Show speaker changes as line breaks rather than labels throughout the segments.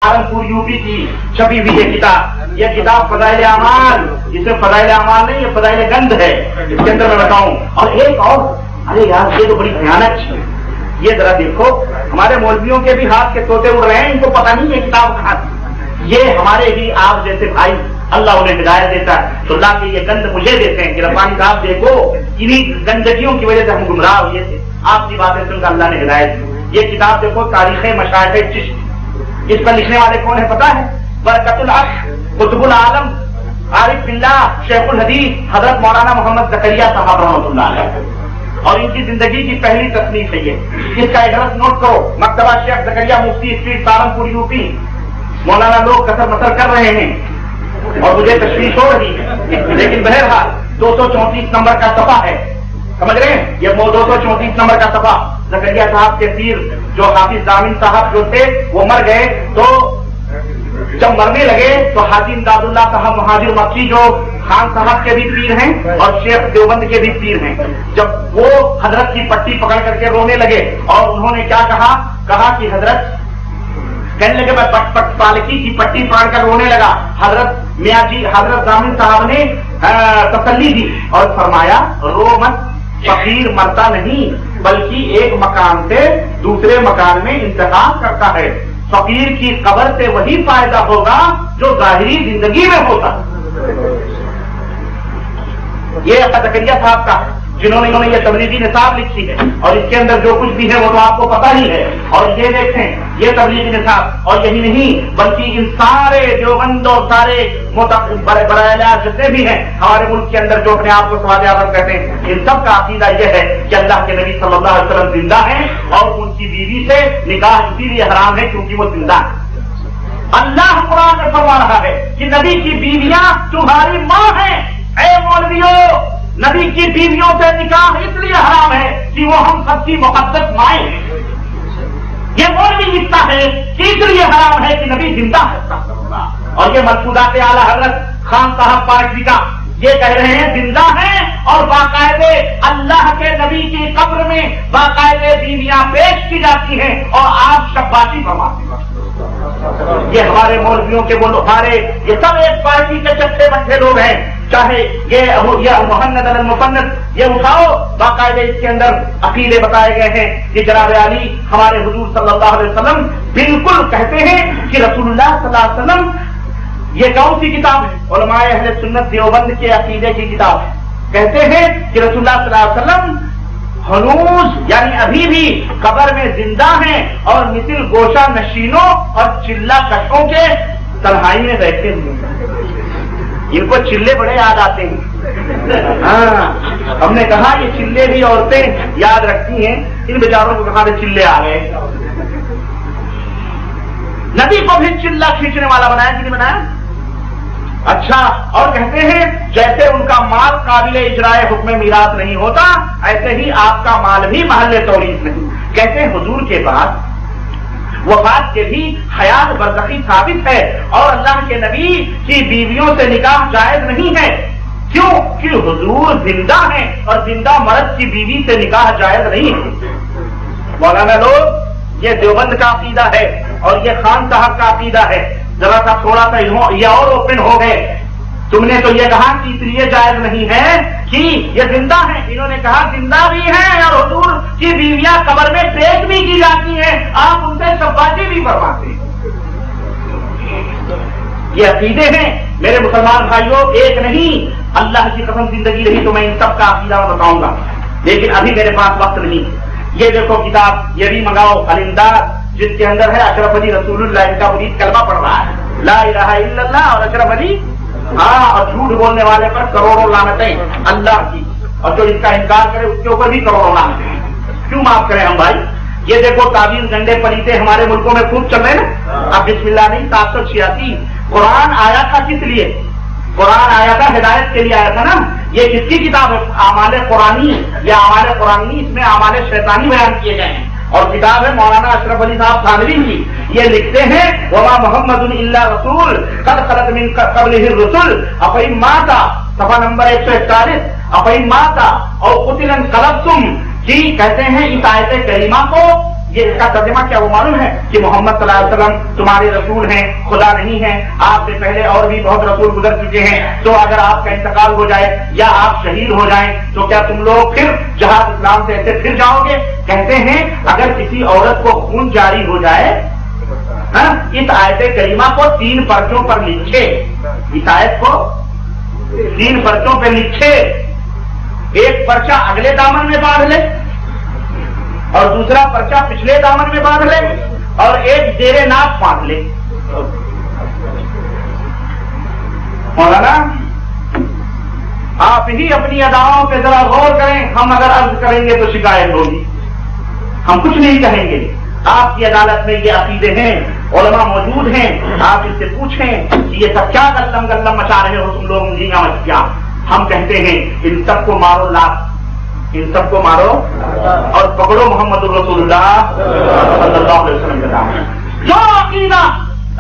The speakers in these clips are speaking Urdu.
سہارنپور یوپی کی چھپی ہوئی یہ کتاب فضائل اعمال، جسے فضائل اعمال نہیں، یہ فضائل گند ہے، اس کے اندر میں بتاؤں. اور ایک اور، ارے یار یہ تو بڑی بھیانک چیز ہے. یہ ذرا دیکھو، ہمارے مولویوں کے بھی ہاتھ کے طوطے اڑ رہے ہیں، ان کو پتہ نہیں یہ کتاب کہاں تھی. یہ ہمارے ہی آپ جیسے بھائی، اللہ انہیں ہدایت دیتا ہے تو اللہ کے یہ گند مجھے دیتے ہیں کہ ربانی صاحب دیکھو انہی گندگیوں کی وجہ سے ہم گمراہ ہوئے تھے، آپ کی باتیں سن کر اللہ نے ہدایت دی. یہ کتاب دیکھو، تاریخ مشائخ چشت، اس پر لکھنے والے کون ہیں پتہ ہے؟ برکت العصر، قطب العالم، عارف باللہ، شیخ الحدیث حضرت مولانا محمد زکریا صاحب رحمۃ اللہ علیہ. اور ان کی زندگی کی پہلی تصنیف ہے یہ. اس کا ایڈریس نوٹ کرو، مکتبہ شیخ زکریا مفتی اسٹریٹ سہارنپور یوپی. مولانا لوگ کثر مصر کر رہے ہیں اور مجھے تشویش ہو رہی ہے، لیکن بہرحال 234 نمبر کا صفحہ ہے، سمجھ رہے ہیں؟ یہ 234 نمبر کا صفحہ. زکریا صاحب کے پیر جو حافظ دامن صاحب جو تھے وہ مر گئے، تو جب مرنے لگے تو حاجی امداد اللہ صاحب مہاجر مکی جو خان صاحب کے بھی پیر ہیں اور شیخ دیوبند کے بھی پیر ہیں، جب وہ حضرت کی پٹی پکڑ کر کے رونے لگے اور انہوں نے کیا کہا کہ حضرت، کہنے لگے میں پالکی کی پٹی پکڑ کر رونے لگا. حضرت میاں جی، حضرت دامن صاحب نے تسلی دی اور فرمایا رو مت، فقیر مرتا نہیں بلکہ ایک مکان سے دوسرے مکان میں انتقال کرتا ہے. فقیر کی قبر سے وہی فائدہ ہوگا جو ظاہری زندگی میں ہوتا. یہ زکریا صاحب کا جنہوں نے یہ تبلیغی نصاب لکھی ہے، اور اس کے اندر جو کچھ بھی ہے وہ تو آپ کو پتہ ہی ہے. اور یہ دیکھیں، یہ تبلیغی نصاب، اور یہی نہیں بلکہ ان سارے دیوبند اور سارے برائے جتنے بھی ہیں ہمارے ملک کے اندر جو اپنے آپ کو سواد اعظم کہتے ہیں، ان سب کا عقیدہ یہ ہے کہ اللہ کے نبی صلی اللہ علیہ وسلم زندہ ہیں اور ان کی بیوی سے نکاح اسی لیے حرام ہے کیونکہ وہ زندہ ہے. اللہ قرآن میں فرما رہا ہے کہ نبی کی بیویاں تمہاری ماں ہیں. اے مولویوں، نبی کی بیویوں سے نکاح اس لیے حرام ہے کہ وہ ہم سب کی مقدس مائیں ہیں. یہ مولوی لکھتا ہے کہ اس لیے حرام ہے کہ نبی زندہ ہے. اور یہ مقصودات اعلیٰ حضرت خان صاحب پارٹی کا یہ کہہ رہے ہیں زندہ ہیں، اور باقاعدے اللہ کے نبی کی قبر میں باقاعدے بیویاں پیش کی جاتی ہیں اور آپ شباشی فرماتے ہیں. یہ ہمارے مولویوں کے وہ ہمارے یہ سب ایک پارٹی کے چٹے بٹھے لوگ ہیں. چاہے یہ محمد المفند یہ اٹھاؤ، باقاعدہ اس کے اندر عقیدے بتائے گئے ہیں کہ جناب علی ہمارے حضور صلی اللہ علیہ وسلم بالکل کہتے ہیں کہ رسول اللہ صلی اللہ علیہ وسلم. یہ کون سی کتاب ہے؟ علماء اہل سنت دیوبند کے عقیدے کی کتاب ہے. کہتے ہیں کہ رسول اللہ صلی اللہ علیہ وسلم ہنوز یعنی ابھی بھی قبر میں زندہ ہیں اور مثل گوشہ نشینوں اور چلہ کشوں کے تنہائی میں بیٹھے ہوئے. ان کو چلے بڑے یاد آتے ہیں. ہاں، ہم نے کہا یہ چلے بھی عورتیں یاد رکھتی ہیں، ان بیچاروں کو کہاں سے چلے آ گئے. نبی کو بھی چلہ کھینچنے والا بنایا کہ نہیں بنایا؟ اچھا، اور کہتے ہیں جیسے ان کا مال قابل اجرائے حکم میراث نہیں ہوتا، ایسے ہی آپ کا مال بھی محل توریث نہیں. کہتے ہیں حضور کے بعد وفات کے بھی حیات برزخی ثابت ہے اور اللہ کے نبی کی بیویوں سے نکاح جائز نہیں ہے. کیوں؟ کہ حضور زندہ ہیں اور زندہ مرد کی بیوی سے نکاح جائز نہیں ہے. مولانا لوگ، یہ دیوبند کا عقیدہ ہے اور یہ خان صاحب کا عقیدہ ہے. ذرا سا تھوڑا سا یہ اور اوپن ہو گئے. تم نے تو یہ کہا کہ اس لیے جائز نہیں ہے کہ یہ زندہ ہیں، انہوں نے کہا زندہ بھی ہیں اور حضور کی بیویاں قبر میں پیش بھی کی جاتی ہیں، آپ ان سے شباشی بھی فرماتے ہیں. یہ عقیدے ہیں میرے مسلمان بھائیوں، ایک نہیں. اللہ کی قسم زندگی رہی تو میں ان سب کا عقیدہ بتاؤں گا، لیکن ابھی میرے پاس وقت نہیں. یہ دیکھو کتاب یہ بھی منگاؤ، الامداد، جس کے اندر ہے اشرف علی رسول اللہ، ان کا مرید کلمہ پڑھ رہا ہے لا الہ الا اللہ، اور اشرف علی اور جھوٹ بولنے والے پر کروڑوں لعنتیں اللہ کی، اور جو اس کا انکار کرے اس کے اوپر بھی کروڑوں لعنتیں. کیوں معاف کریں ہم بھائی؟ یہ دیکھو تعویذ گنڈے پلیتے ہمارے ملکوں میں خوب چل رہے ہیں نا. اب بسم اللہ نہیں، 786 قرآن آیا تھا کس لیے؟ قرآن آیا تھا ہدایت کے لیے آیا تھا نا. یہ کس کی کتاب ہے؟ اعمال قرآنی. یہ اعمال قرآنی، اس میں اعمال شیطانی بیان کیے گئے ہیں، اور کتاب ہے مولانا اشرف علی صاحب تھانوی کی. یہ لکھتے ہیں وما محمد الا رسول قد خلت من قبلہ الرسل افئن مات، صفحہ نمبر 141، افئن مات او قتل انقلبتم. جی کہتے ہیں اس آیت کریمہ کو یہ اس کا ترجمہ کیا وہ معلوم ہے کہ محمد صلی اللہ علیہ وسلم تمہارے رسول ہیں، خدا نہیں ہیں، آپ سے پہلے اور بھی بہت رسول گزر چکے ہیں، تو اگر آپ کا انتقال ہو جائے یا آپ شہید ہو جائیں تو کیا تم لوگ پھر جہاد اسلام سے ایسے پھر جاؤ گے؟ کہتے ہیں اگر کسی عورت کو خون جاری ہو جائے، اس آیت کریمہ کو 3 پرچوں پر لکھے، اس آیت کو 3 پرچوں پہ لکھے، ایک پرچہ اگلے دامن میں باندھ لے اور دوسرا پرچہ پچھلے دامن میں باندھ لے اور ایک زیر ناک باندھ لے۔ مولانا آپ ہی اپنی اداؤں پہ ذرا غور کریں، ہم اگر عرض کریں گے تو شکایت ہوگی، ہم کچھ نہیں کہیں گے۔ آپ کی عدالت میں یہ عقیدے ہیں، علماء موجود ہیں، آپ ان سے پوچھیں کہ یہ سب کیا گلم گلم مچا رہے ہو تم لوگ مجھیاں مچھیاں۔ ہم کہتے ہیں ان سب کو مارو لاکھ، ان سب کو مارو اور پکڑو محمد رسول اللہ صلی اللہ علیہ وسلم کا نام۔ جو عقیدہ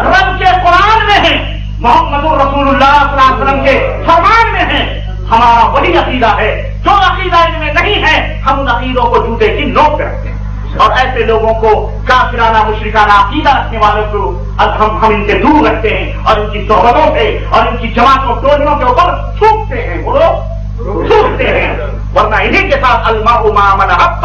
رب کے قرآن میں ہے، محمد رسول اللہ صلی اللہ علیہ وسلم کے فرمان میں ہے، ہمارا وہی عقیدہ ہے۔ جو عقیدہ ان میں نہیں ہے ہم ان عقیدوں کو جوتے کی نوک پہ رکھتے ہیں، اور ایسے لوگوں کو کافرانہ مشرکانہ عقیدہ رکھنے والوں کو ہم ان سے دور رکھتے ہیں اور ان کی صحبتوں سے اور ان کی جماعتوں ٹولیوں کے اوپر تھوکتے ہیں، وہ لوگ تھوکتے ہیں، ورنہ انہیں کے ساتھ الماء مع من احب۔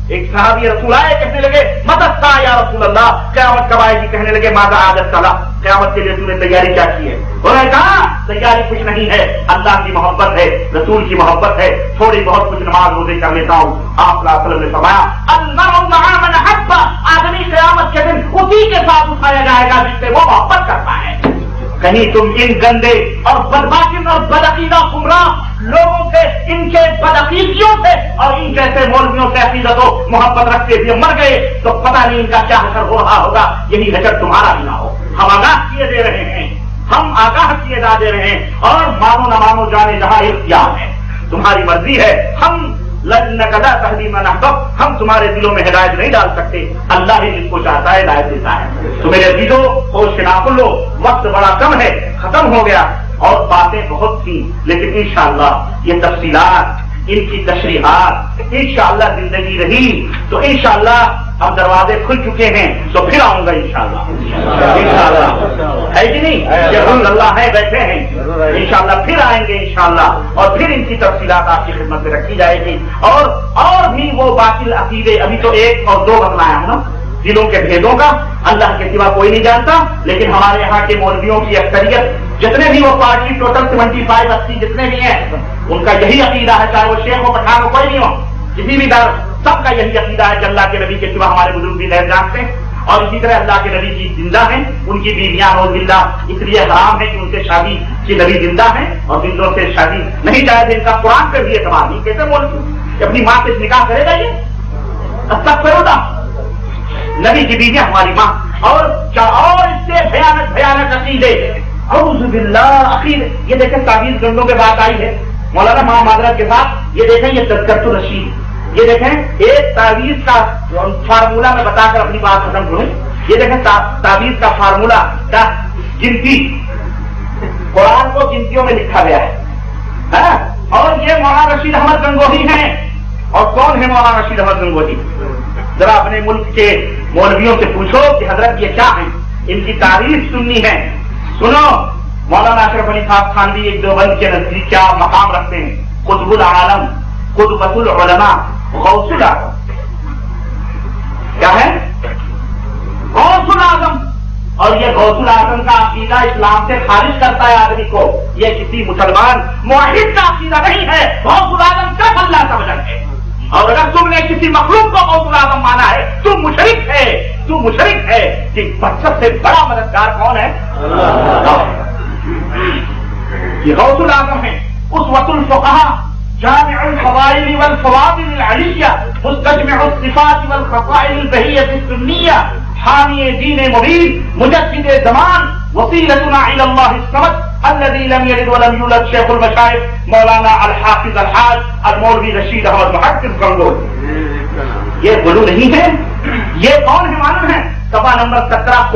ایک صحابی رسول آئے، کہنے لگے مدد یا رسول اللہ، قیامت کب آئے گی؟ کہنے لگے ماذا عادت صلاح، قیامت کے لیے تم نے تیاری کیا کی ہے؟ انہوں نے کہا تیاری کچھ نہیں ہے، اللہ کی محبت ہے، رسول کی محبت ہے، تھوڑی بہت کچھ نماز روزے کر لیتا ہوں۔ آپ صلی اللہ علیہ وسلم نے فرمایا المرء مع من احب، آدمی قیامت کے دن اسی کے ساتھ اٹھایا جائے گا جس سے وہ محبت کرتا ہے۔ کہیں تم ان گندے اور بدباطن اور بدعقیدہ گمراہ لوگوں سے، ان کے بدعقیدیوں سے اور ان جیسے مولویوں سے عقیدت و محبت رکھتے ہوئے مر گئے تو پتہ نہیں ان کا کیا حشر ہو رہا ہوگا، یہی حشر تمہارا بھی نہ ہو۔ ہم آگاہ کیے دے رہے ہیں، ہم آگاہ کیے دے رہے ہیں، اور مانو نہ مانو جانے جہاں اختیار ہے، تمہاری مرضی ہے۔ ہم لَإِنَّكَ لَا تَهْدِي مَنْ أَحْبَبْتَ، ہم تمہارے دلوں میں ہدایت نہیں ڈال سکتے، اللہ ہی جس کو چاہتا ہے ہدایت دیتا ہے۔ تو میرے عزیزوں ہوش کے ناخن لو، وقت بڑا کم ہے، ختم ہو گیا، اور باتیں بہت تھیں، لیکن انشاءاللہ یہ تفصیلات، ان کی تشریحات انشاءاللہ زندگی رہی تو انشاءاللہ اب دروازے کھل چکے ہیں تو پھر آؤں گا انشاءاللہ، انشاءاللہ ہے کہ نہیں؟ یہ اللہ ہے، بیٹھے ہیں، انشاءاللہ پھر آئیں گے انشاءاللہ، اور پھر ان کی تفصیلات آپ کی خدمت میں رکھی جائے گی، اور بھی وہ باطل عقیدے، ابھی تو 1 اور 2 بتلایا ہوں نا، دلوں کے بھیدوں کا اللہ کے سوا کوئی نہیں جانتا، لیکن ہمارے یہاں کے مولویوں کی اکثریت جتنے بھی وہ پارٹی ٹوٹل 75-80 جتنے بھی ہیں ان کا یہی عقیدہ ہے، چاہے وہ شیخ ہو پٹھان ہو کوئی نہیں ہو، کسی بھی دار، سب کا یہی عقیدہ ہے کہ اللہ کے نبی کے سوا ہمارے بزرگ بھی غیر جانتے ہیں، اور اسی طرح اللہ کے نبی کی زندہ ہیں، ان کی بیویاں ہو زندہ، اس لیے حرام ہے کہ ان سے شادی کی نبی زندہ ہیں اور زندوں سے شادی نہیں جائز، ان کا قرآن پہ بھی اعتبار نہیں، کیسے مولوی اپنی ماں سے نکاح کرے گا؟ یہ استغفراللہ، نبی کی بیویاں ہماری ماں، اور اس سے بھیانک عقیدے، اعوذ باللہ عقیدے، یہ دیکھیں تعویذ گنڈوں پہ بات آئی ہے مولانا ماں معذرت کے ساتھ، یہ دیکھیں یہ تذکرۃ الرشید، یہ دیکھیں ایک تعویذ کا فارمولہ میں بتا کر اپنی بات ختم کروں، یہ دیکھیں تعویذ کا فارمولہ کا گنتی، قرآن کو گنتیوں میں لکھا گیا ہے، اور یہ مولانا رشید احمد گنگوہی ہیں، اور کون ہے مولانا رشید احمد گنگوہی؟ ذرا اپنے ملک کے مولویوں سے پوچھو کہ حضرت یہ کیا ہیں، ان کی تعریف سننی ہے، سنو۔ مولانا اشرف علی صاحب خانوی ایک دیوبند کے نزدیک کیا مقام رکھتے ہیں؟ قطب العالم، قطب العلماء، غوث الاعظم، کیا ہے؟ غوث الاعظم، اور یہ غوث الاعظم کا عقیدہ اسلام سے خارج کرتا ہے آدمی کو، یہ کسی مسلمان موحد کا عقیدہ نہیں ہے، غوث الاعظم صرف اللہ کا وجہ ہے، اور اگر تم نے کسی مخلوق کو غوث الاعظم مانا ہے تو مشرک ہے، تو مشرک ہے، کہ سب سے بڑا مددگار کون ہے؟ یہ غوث الاعظم ہے، اسوۃ الفقہاء، جامع الفضائل والفواضل العلیہ، مستجمع الصفات والخصائل البہیہ السنیہ، حامی دین مبین، مجدد زمان، وسیلتنا الی اللہ الصمد الذی لم یلد ولم یولد، شیخ المشائخ مولانا الحافظ الحاج المولوی رشید احمد محقق گنگوہی۔ یہ غلو نہیں ہے، یہ کون ہے معلوم ہے؟ صفحہ نمبر 17